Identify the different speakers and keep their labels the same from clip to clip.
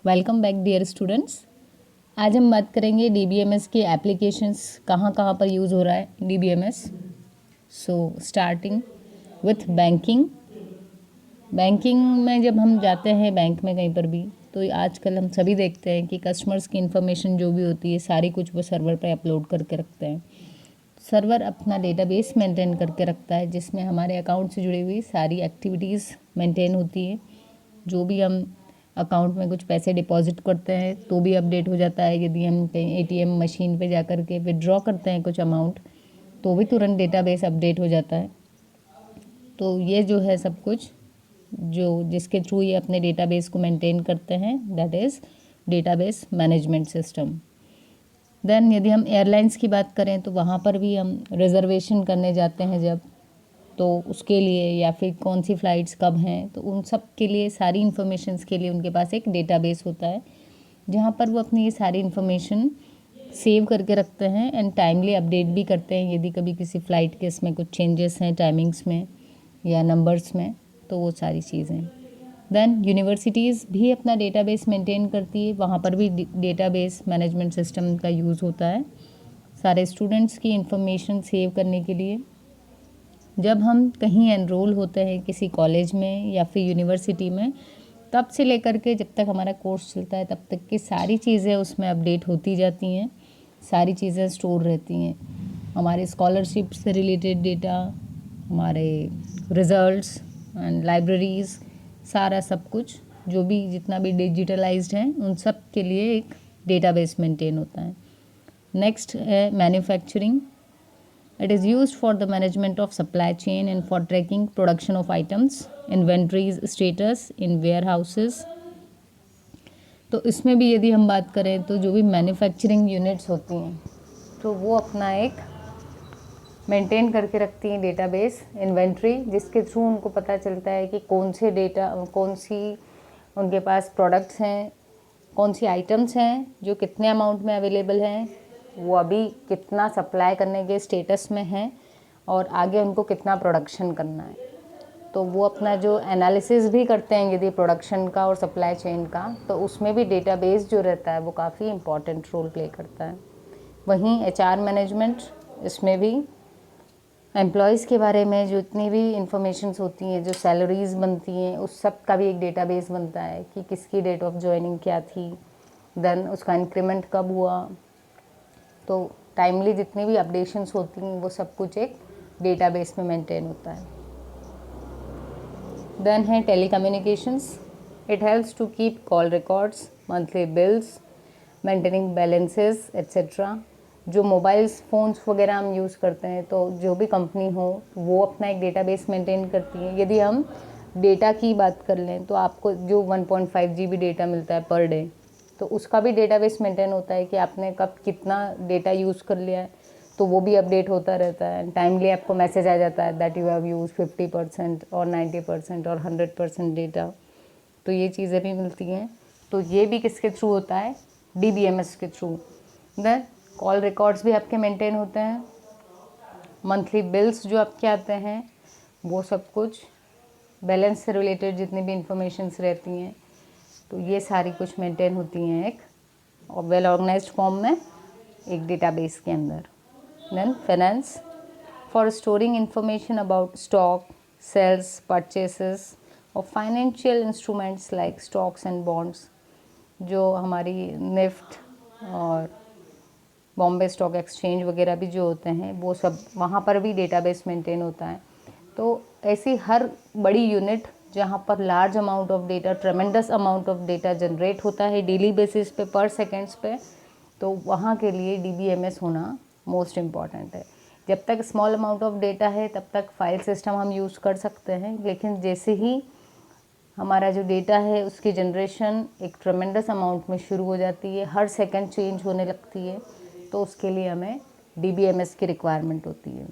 Speaker 1: Welcome back dear students. आज हम बात करेंगे डीबीएमएस के एप्लीकेशंस कहाँ कहाँ पर यूज़ हो रहा है DBMS. So starting with banking. Banking में जब हम जाते हैं बैंक में कहीं पर भी, तो आजकल हम सभी देखते हैं कि कस्टमर्स की इन्फॉर्मेशन जो भी होती है सारी कुछ वो सर्वर पर अपलोड करके रखते हैं। सर्वर अपना डेटाबेस मेंटेन करके रखता है जिसमें हमारे अकाउंट से जुड़ी हुई सारी एक्टिविटीज़ मेंटेन होती है। जो भी हम अकाउंट में कुछ पैसे डिपॉजिट करते हैं तो भी अपडेट हो जाता है। यदि हम कहीं एटीएम मशीन पे जा कर के विड्रॉ करते हैं कुछ अमाउंट तो भी तुरंत डेटाबेस अपडेट हो जाता है। तो ये जो है सब कुछ जो जिसके थ्रू ये अपने डेटाबेस को मेंटेन करते हैं, that is database management system. Then यदि हम एयरलाइंस की बात करें तो वहाँ पर भी हम रिज़र्वेशन करने जाते हैं जब, तो उसके लिए या फिर कौन सी फ़्लाइट्स कब हैं, तो उन सब के लिए सारी इन्फॉर्मेशंस के लिए उनके पास एक डेटाबेस होता है जहाँ पर वो अपनी ये सारी इन्फॉर्मेशन सेव करके रखते हैं एंड टाइमली अपडेट भी करते हैं। यदि कभी किसी फ़्लाइट के इसमें कुछ चेंजेस हैं टाइमिंग्स में या नंबर्स में, तो वो सारी चीज़ें। देन यूनिवर्सिटीज़ भी अपना डेटाबेस मेंटेन करती है, वहाँ पर भी डेटाबेस मैनेजमेंट सिस्टम का यूज़ होता है सारे स्टूडेंट्स की इंफॉर्मेशन सेव करने के लिए। जब हम कहीं एनरोल होते हैं किसी कॉलेज में या फिर यूनिवर्सिटी में, तब से लेकर के जब तक हमारा कोर्स चलता है तब तक की सारी चीज़ें उसमें अपडेट होती जाती हैं, सारी चीज़ें स्टोर रहती हैं। हमारे स्कॉलरशिप से रिलेटेड डेटा, हमारे रिज़ल्ट्स एंड लाइब्रेरीज़, सारा सब कुछ जो भी जितना भी डिजिटलाइज्ड है उन सब के लिए एक डेटाबेस मेंटेन होता है। नेक्स्ट है manufacturing. It is used for the management of supply chain and for tracking production of items, inventories status in warehouses। तो इसमें भी यदि हम बात करें तो जो भी मैन्युफैक्चरिंग यूनिट्स होती हैं तो वो अपना एक मेंटेन करके रखती हैं डेटाबेस इन्वेंट्री, जिसके थ्रू उनको पता चलता है कि कौन सी उनके पास प्रोडक्ट्स हैं, कौन सी आइटम्स हैं जो कितने अमाउंट में अवेलेबल हैं, वो अभी कितना सप्लाई करने के स्टेटस में हैं और आगे उनको कितना प्रोडक्शन करना है। तो वो अपना जो एनालिसिस भी करते हैं यदि प्रोडक्शन का और सप्लाई चेन का, तो उसमें भी डेटाबेस जो रहता है वो काफ़ी इम्पॉर्टेंट रोल प्ले करता है। वहीं एचआर मैनेजमेंट, इसमें भी एम्प्लॉयज़ के बारे में जो इतनी भी इंफॉर्मेशंस होती हैं, जो सैलरीज़ बनती हैं, उस सब का भी एक डेटाबेस बनता है कि किसकी डेट ऑफ ज्वाइनिंग क्या थी, देन उसका इंक्रीमेंट कब हुआ। तो टाइमली जितनी भी अपडेशंस होती हैं वो सब कुछ एक डेटाबेस में मेंटेन होता है। देन है telecommunications. It helps to keep call records, monthly bills, maintaining balances etcetera. जो मोबाइल्स फ़ोन्स वगैरह हम यूज़ करते हैं तो जो भी कंपनी हो वो अपना एक डेटाबेस मेंटेन करती है। यदि हम डेटा की बात कर लें तो आपको जो 1.5 GB डेटा मिलता है पर डे, तो उसका भी डेटाबेस मेंटेन होता है कि आपने कब कितना डेटा यूज़ कर लिया है, तो वो भी अपडेट होता रहता है। टाइमली आपको मैसेज आ जाता है दैट यू हैव यूज 50% और 90% और 100% डेटा। तो ये चीज़ें भी मिलती हैं। तो ये भी किसके थ्रू होता है, डीबीएमएस के थ्रू। देन कॉल रिकॉर्ड्स भी आपके मेंटेन होते हैं, मंथली बिल्स जो आपके आते हैं वो सब कुछ, बैलेंस से रिलेटेड जितनी भी इंफॉर्मेशंस रहती हैं तो ये सारी कुछ मेंटेन होती हैं एक और वेल ऑर्गेनाइज्ड फॉर्म में एक डेटाबेस के अंदर। Then finance, for storing information about stock, sales, purchases और financial instruments like stocks and bonds. जो हमारी निफ्ट और बॉम्बे स्टॉक एक्सचेंज वगैरह भी जो होते हैं वो सब, वहाँ पर भी डेटाबेस मेंटेन होता है। तो ऐसी हर बड़ी यूनिट जहाँ पर large amount of data, ट्रेमेंडस amount of data generate होता है डेली बेसिस पे, पर सेकेंड्स पे, तो वहाँ के लिए डीबीएमएस होना मोस्ट इम्पॉर्टेंट है। जब तक स्मॉल अमाउंट ऑफ डेटा है तब तक फाइल सिस्टम हम यूज़ कर सकते हैं, लेकिन जैसे ही हमारा जो डेटा है उसकी जनरेशन एक ट्रेमेंडस अमाउंट में शुरू हो जाती है, हर सेकंड चेंज होने लगती है, तो उसके लिए हमें डीबीएमएस की रिक्वायरमेंट होती है।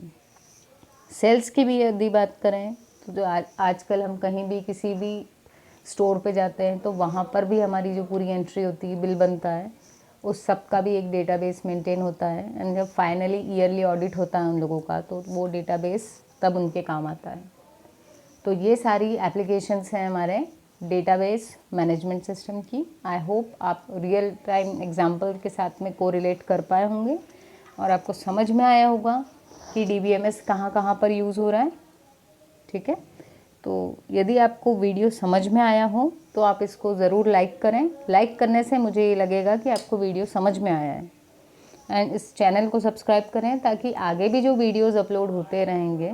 Speaker 1: सेल्स की भी यदि बात करें तो जो आजकल हम कहीं भी किसी भी स्टोर पे जाते हैं तो वहाँ पर भी हमारी जो पूरी एंट्री होती है, बिल बनता है, उस सब का भी एक डेटाबेस मेंटेन होता है। एंड जब फाइनली ईयरली ऑडिट होता है उन लोगों का तो वो डेटाबेस तब उनके काम आता है। तो ये सारी एप्लीकेशंस हैं हमारे डेटाबेस मैनेजमेंट सिस्टम की। आई होप आप रियल टाइम एग्जांपल के साथ में कोरिलेट कर पाए होंगे और आपको समझ में आया होगा कि DBMS कहाँ कहाँ पर यूज़ हो रहा है। ठीक है, तो यदि आपको वीडियो समझ में आया हो तो आप इसको ज़रूर लाइक करें। लाइक करने से मुझे ये लगेगा कि आपको वीडियो समझ में आया है। एंड इस चैनल को सब्सक्राइब करें ताकि आगे भी जो वीडियोज़ अपलोड होते रहेंगे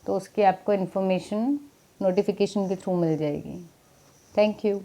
Speaker 1: तो उसकी आपको इन्फॉर्मेशन नोटिफिकेशन के थ्रू मिल जाएगी। Thank you.